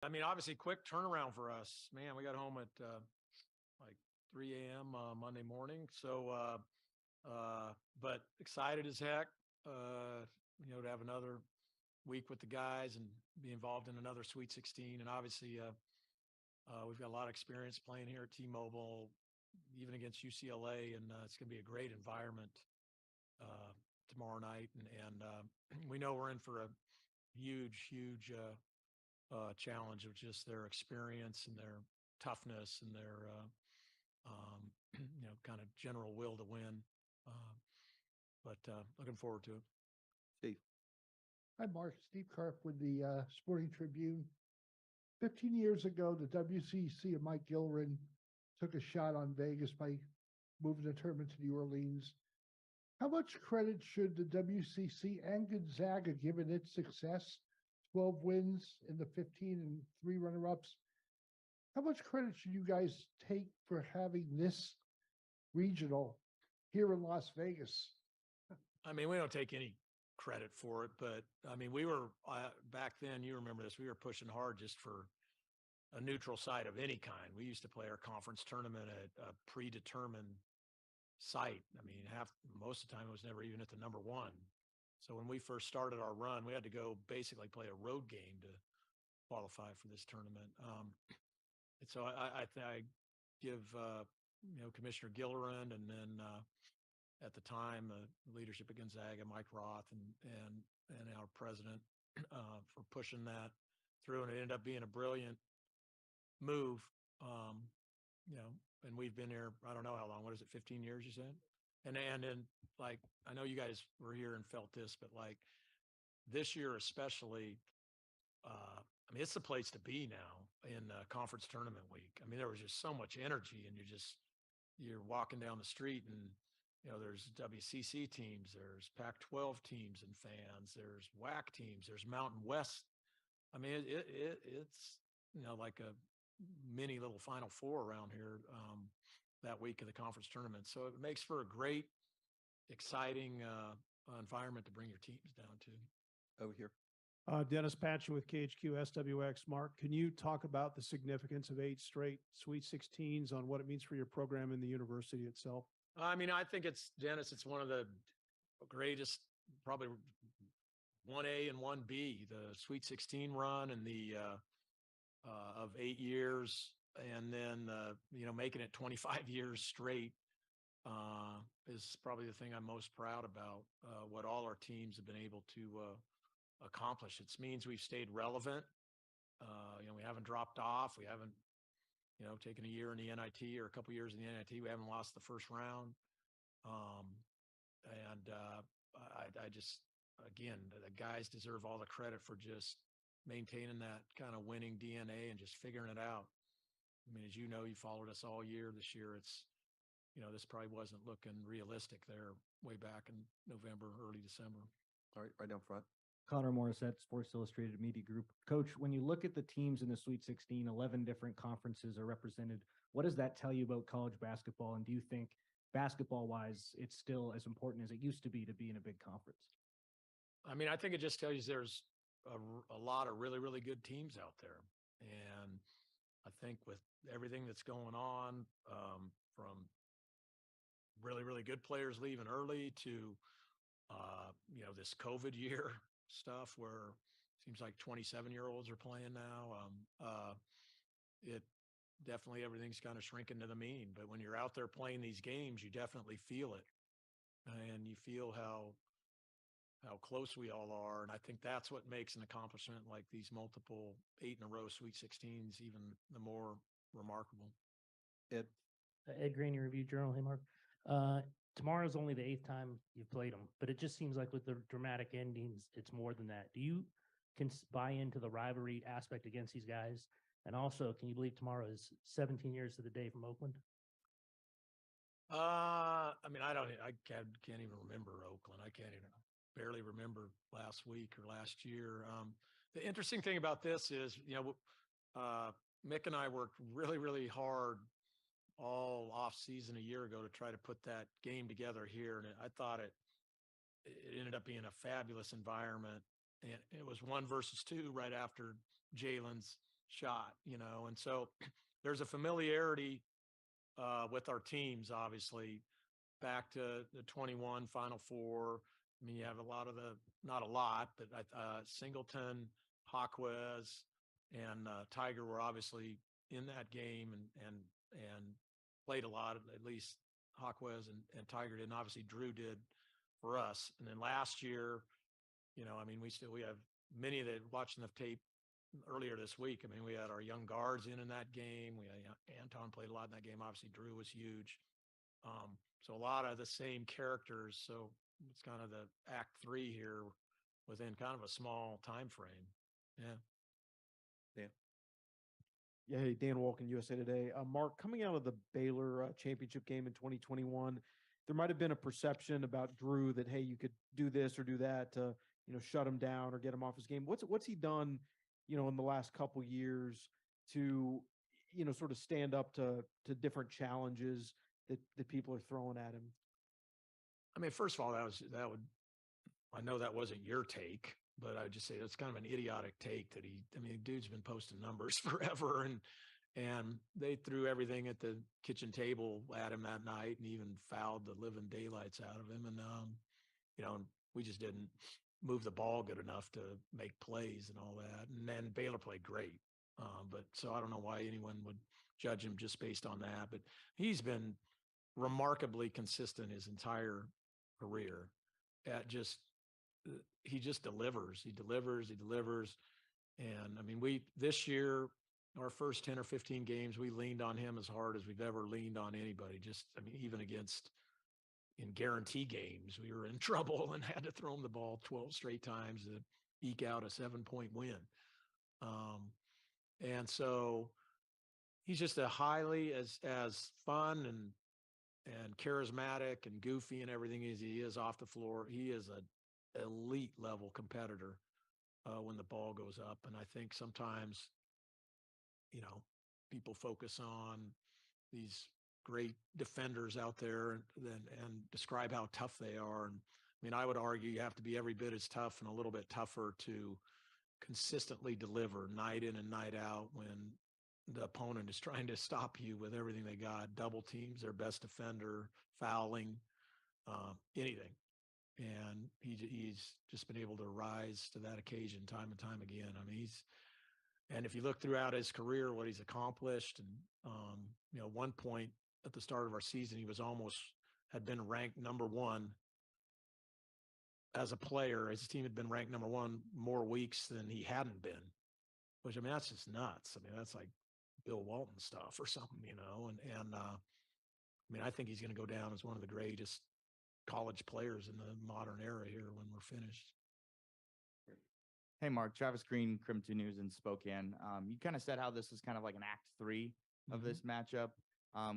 I mean, obviously, quick turnaround for us, man. We got home at like 3 a.m. Monday morning. But excited as heck, to have another week with the guys and be involved in another Sweet 16. And obviously, we've got a lot of experience playing here at T-Mobile, even against UCLA, and it's going to be a great environment uh, tomorrow night. And we know we're in for a huge challenge of just their experience and their toughness and their kind of general will to win. Uh, but looking forward to it. Steve. Hi, Mark. Steve Karp with the Sporting Tribune. 15 years ago, the WCC and Mike Gilliland took a shot on Vegas by moving the tournament to New Orleans. How much credit should the WCC and Gonzaga, given its success, 12 wins in the 15 and 3 runner-ups, how much credit should you guys take for having this regional here in Las Vegas? I mean, we don't take any credit for it, but I mean, we were back then, you remember this, we were pushing hard just for a neutral site of any kind. We used to play our conference tournament at a predetermined site. I mean, most of the time it was never even at the number one. So when we first started our run, we had to go basically play a road game to qualify for this tournament. And so I give Commissioner Gilliland and then at the time the leadership at Gonzaga, Mike Roth, and our president for pushing that through, and it ended up being a brilliant move. And we've been here, I don't know how long. What is it, 15 years? You said, and then like I know you guys were here and felt this, but like this year especially. I mean, it's the place to be now in conference tournament week. I mean, there was just so much energy, and you're walking down the street, and there's WCC teams, there's Pac-12 teams and fans, there's WAC teams, there's Mountain West. I mean, it's like a mini little Final Four around here that week of the conference tournament. So it makes for a great, exciting environment to bring your teams down to. Over here. Dennis Patchen with KHQ SWX. Mark, can you talk about the significance of 8 straight Sweet 16s on what it means for your program and the university itself? I mean, I think it's one of the greatest, probably 1A and 1B, the Sweet 16 run and the of 8 years, and then making it 25 years straight is probably the thing I'm most proud about. What all our teams have been able to accomplish. It means we've stayed relevant. We haven't dropped off. We haven't, taken a year in the NIT or a couple years in the NIT. We haven't lost the first round. I just, again, the guys deserve all the credit for just maintaining that kind of winning DNA and just figuring it out. I mean, as you know, you followed us all year. This year, this probably wasn't looking realistic there way back in November, early December. All right, right down front. Connor Morissette, Sports Illustrated Media Group. Coach, when you look at the teams in the Sweet 16, 11 different conferences are represented. What does that tell you about college basketball? And do you think basketball-wise, it's still as important as it used to be in a big conference? I mean, I think it just tells you there's a lot of really, really good teams out there. And I think with everything that's going on, from really, really good players leaving early to, this COVID year stuff where it seems like 27-year-olds are playing now. It definitely, everything's kind of shrinking to the mean, but when you're out there playing these games, you definitely feel it, and you feel how close we all are. And I think that's what makes an accomplishment like these multiple 8-in-a-row Sweet 16s even the more remarkable. Ed. Ed Graney, Review Journal. Hey, Mark. Tomorrow's only the 8th time you've played them, but it just seems like with the dramatic endings, it's more than that. Do you buy into the rivalry aspect against these guys? And also, can you believe tomorrow is 17 years to the day from Oakland? I mean, I can't even remember Oakland. I can't even barely remember last week or last year. The interesting thing about this is, Mick and I worked really, really hard all off season a year ago to try to put that game together here. And I thought it ended up being a fabulous environment. And it was 1 versus 2 right after Jalen's shot, and so there's a familiarity with our teams, obviously, back to the 21 Final Four. I mean, you have a lot of not a lot, but Singleton, Hawkwez, and Tiger were obviously in that game and played a lot, at least Hawkwez and Tiger did, and obviously Drew did for us. And then last year, I mean, we have many that watching the tape earlier this week. I mean, we had our young guards in that game. We had Anton played a lot in that game. Obviously, Drew was huge. So a lot of the same characters. So it's kind of the act 3 here within kind of a small time frame. Yeah. Yeah, hey, Dan Walken, USA Today. Mark, coming out of the Baylor championship game in 2021, there might have been a perception about Drew that, hey, you could do this or do that to, shut him down or get him off his game. What's he done, in the last couple years to, sort of stand up to different challenges that people are throwing at him? I mean, first of all, I know that wasn't your take, but I would just say it's kind of an idiotic take that dude's been posting numbers forever, and they threw everything at the kitchen table at him that night and even fouled the living daylights out of him. And, we just didn't move the ball good enough to make plays and all that. And then Baylor played great. But so I don't know why anyone would judge him just based on that, but he's been remarkably consistent his entire career at he just delivers. He delivers. And I mean, this year, our first 10 or 15 games, we leaned on him as hard as we've ever leaned on anybody. Even in guarantee games, we were in trouble and had to throw him the ball 12 straight times to eke out a 7-point win. And so he's just a highly as fun and charismatic and goofy and everything as he is off the floor. He is an elite level competitor when the ball goes up. And I think sometimes, people focus on these great defenders out there and describe how tough they are. And I mean, I would argue you have to be every bit as tough and a little bit tougher to consistently deliver night in and night out when the opponent is trying to stop you with everything they got, double teams, their best defender, fouling, anything. And he's just been able to rise to that occasion time and time again. I mean, and if you look throughout his career, what he's accomplished, and, one point at the start of our season, he had been ranked number 1 as a player. His team had been ranked number 1 more weeks than he hadn't been, which, I mean, that's just nuts. I mean, that's like Bill Walton stuff or something, and I mean, I think he's going to go down as one of the greatest college players in the modern era here when we're finished. Hey, Mark, Travis Green, Crim 2 News in Spokane. You kind of said how this is kind of like an act 3 of this matchup.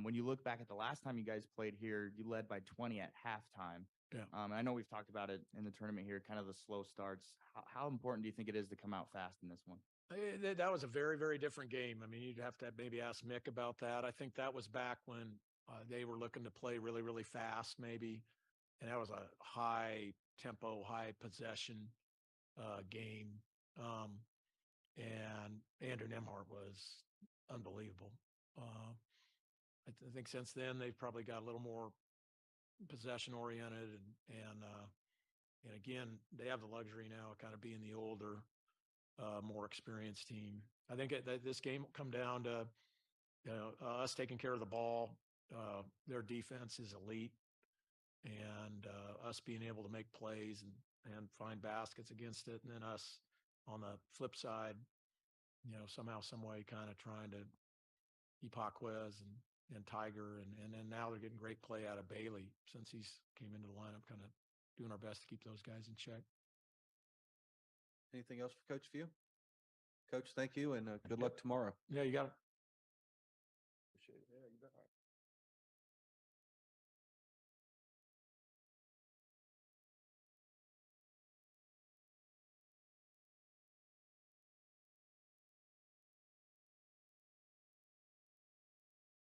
When you look back at the last time you guys played here, you led by 20 at halftime. Yeah. I know we've talked about it in the tournament here, kind of the slow starts. How important do you think it is to come out fast in this one? That was a very, very different game. I mean, you'd have to maybe ask Mick about that. I think that was back when they were looking to play really, really fast, maybe. And that was a high tempo, high possession game. And Andrew Nemhart was unbelievable. I think since then they've probably got a little more possession oriented and again, they have the luxury now of kind of being the older, more experienced team. I think this game will come down to, us taking care of the ball. Their defense is elite, and us being able to make plays and find baskets against it. And then us on the flip side, somehow, some way kind of trying to keep Hawkwez and Tiger. And then now they're getting great play out of Bailey since he's came into the lineup, kind of doing our best to keep those guys in check. Anything else for Coach Few? Coach, thank you, and good luck tomorrow. Yeah, you got it. Appreciate it. Yeah, you bet.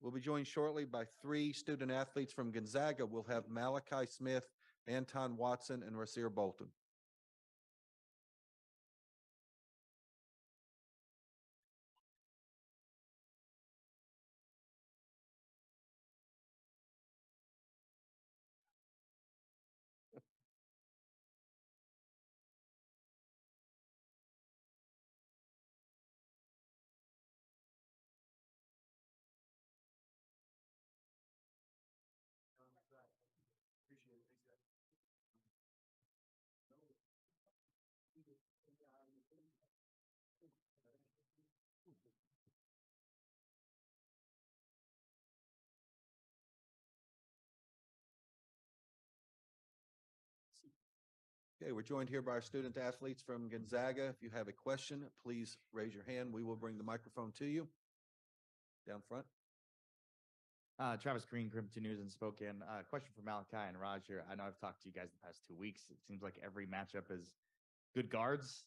We'll be joined shortly by 3 student athletes from Gonzaga. We'll have Malachi Smith, Anton Watson, and Rasir Bolton. Okay, we're joined here by our student athletes from Gonzaga. If you have a question, please raise your hand. We will bring the microphone to you. Down front. Travis Green, Crimson News in Spokane. Question for Malachi and Raj here. I know I've talked to you guys the past 2 weeks. It seems like every matchup is good guards.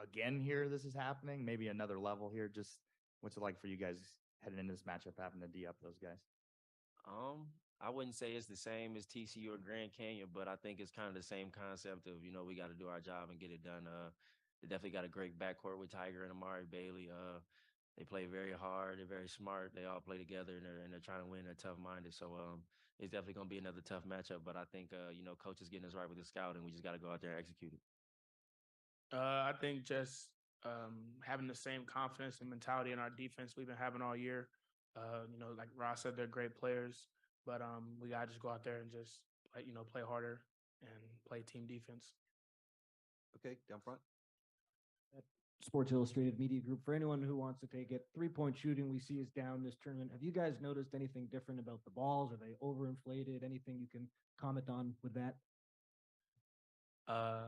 Again, here this is happening. Maybe another level here. Just what's it like for you guys heading into this matchup, having to D up those guys? I wouldn't say it's the same as TCU or Grand Canyon, but I think it's kind of the same concept of, we got to do our job and get it done. They definitely got a great backcourt with Tiger and Amari Bailey. They play very hard. They're very smart. They all play together, and they're trying to win. They're tough-minded. So it's definitely going to be another tough matchup. But I think, coach is getting us right with the scouting. We just got to go out there and execute it. I think just having the same confidence and mentality in our defense we've been having all year. Like Ross said, they're great players, but we gotta just go out there and just play harder and play team defense. Okay, down front. Sports Illustrated Media Group. For anyone who wants to take it, 3-point shooting we see is down this tournament. Have you guys noticed anything different about the balls? Are they overinflated? Anything you can comment on with that? I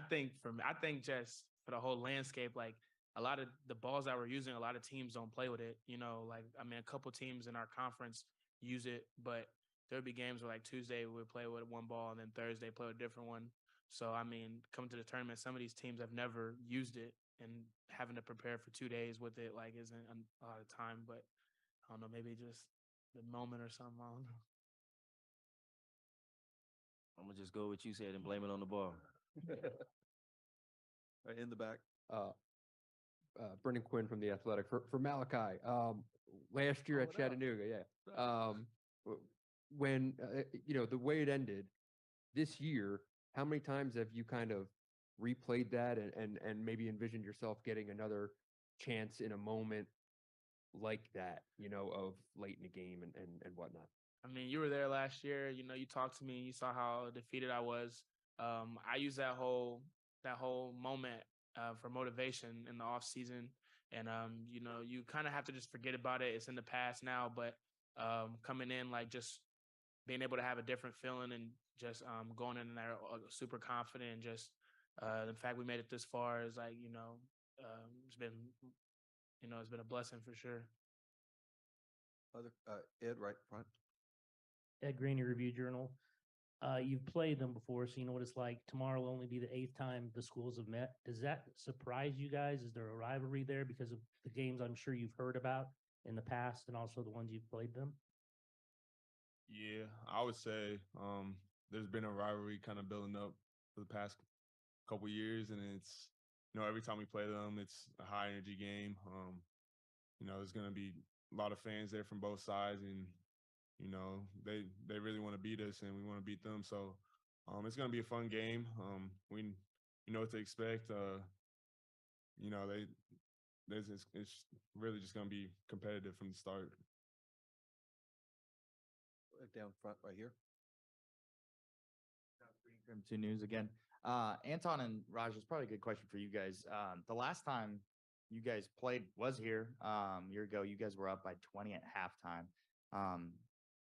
think just for the whole landscape, like a lot of the balls that we're using, a lot of teams don't play with it. A couple teams in our conference use it, but there'll be games where like Tuesday we play with one ball and then Thursday play with a different one. So, coming to the tournament, some of these teams have never used it, and having to prepare for 2 days with it, isn't a lot of time, but I don't know, maybe just the moment or something. I don't know. I'm going to just go with what you said and blame it on the ball. Right in the back. Brendan Quinn from The Athletic. For Malachi, last year at Chattanooga, when, the way it ended this year, how many times have you kind of replayed that and maybe envisioned yourself getting another chance in a moment like that, of late in the game and whatnot? You were there last year, you talked to me, you saw how defeated I was. I use that whole moment for motivation in the off season. And, you kind of have to just forget about it. It's in the past now, but coming in, just being able to have a different feeling and just going in there super confident, and just the fact we made it this far is it's been a blessing for sure. Other Ed, right in front. Ed Graney, Review Journal. You've played them before, so you know what it's like. Tomorrow will only be the 8th time the schools have met. Does that surprise you guys? Is there a rivalry there because of the games I'm sure you've heard about in the past and also the ones you've played them? Yeah, I would say there's been a rivalry kind of building up for the past couple years, and it's every time we play them, it's a high energy game. There's going to be a lot of fans there from both sides, and they really want to beat us, and we want to beat them. So it's going to be a fun game. We know what to expect. It's really just going to be competitive from the start. Down front right here. Crimson News again. Anton and Raj, it's probably a good question for you guys. The last time you guys played was here a year ago. You guys were up by 20 at halftime.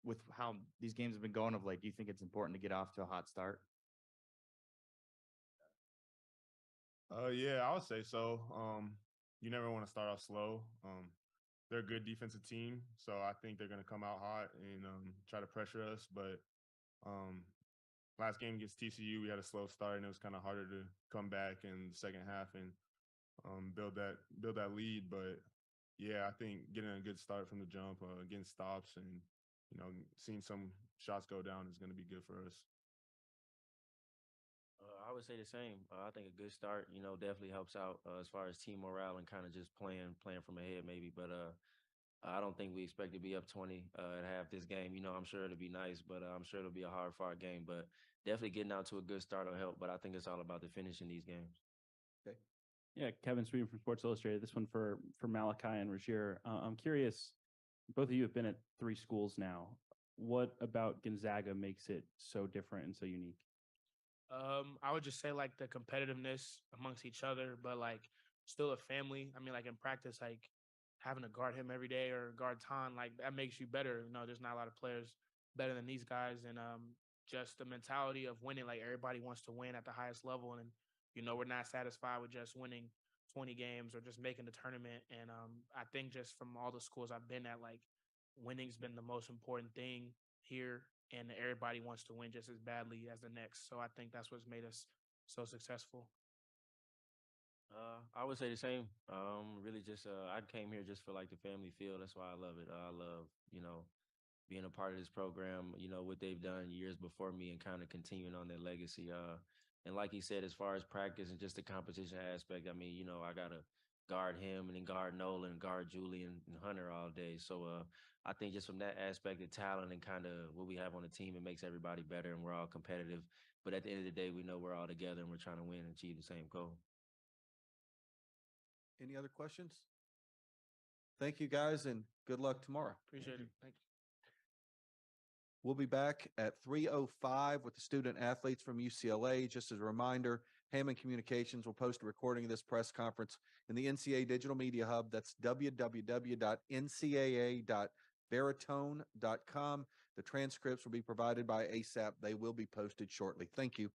With how these games have been going of late, do you think it's important to get off to a hot start? Yeah, I would say so. You never want to start off slow. They're a good defensive team, so I think they're going to come out hot and try to pressure us. But last game against TCU, we had a slow start, and it was kind of harder to come back in the second half and build that lead. But yeah, I think getting a good start from the jump, getting stops, and seeing some shots go down is going to be good for us. I would say the same. I think a good start, definitely helps out as far as team morale and kind of just playing from ahead maybe. But I don't think we expect to be up 20 at half this game. I'm sure it'll be nice, but I'm sure it'll be a hard-fought game. But definitely getting out to a good start will help. But I think it's all about the finish in these games. Okay. Yeah, Kevin Sweden from Sports Illustrated. This one for Malachi and Rozier. I'm curious, both of you have been at 3 schools now. What about Gonzaga makes it so different and so unique? I would just say the competitiveness amongst each other, but still a family. In practice, having to guard him every day or guard Ton, that makes you better. There's not a lot of players better than these guys, and just the mentality of winning. Like everybody wants to win at the highest level, and we're not satisfied with just winning 20 games or just making the tournament. And I think just from all the schools I've been at, like winning's been the most important thing here, and everybody wants to win just as badly as the next. So I think that's what's made us so successful. I would say the same. Really just I came here just for like the family feel. That's why I love it. I love, being a part of this program, what they've done years before me and kind of continuing on their legacy. And like he said, as far as practice and just the competition aspect, I mean, I gotta guard him and then guard Nolan and guard Julian and Hunter all day. So I think just from that aspect of talent and kind of what we have on the team, it makes everybody better and we're all competitive. But at the end of the day, we know we're all together and we're trying to win and achieve the same goal. Any other questions? Thank you, guys, and good luck tomorrow. Appreciate it. Thank you. We'll be back at 3:05 with the student athletes from UCLA. Just as a reminder, Hammond Communications will post a recording of this press conference in the NCAA Digital Media Hub. That's www.ncaa.veritone.com. The transcripts will be provided by ASAP. They will be posted shortly. Thank you.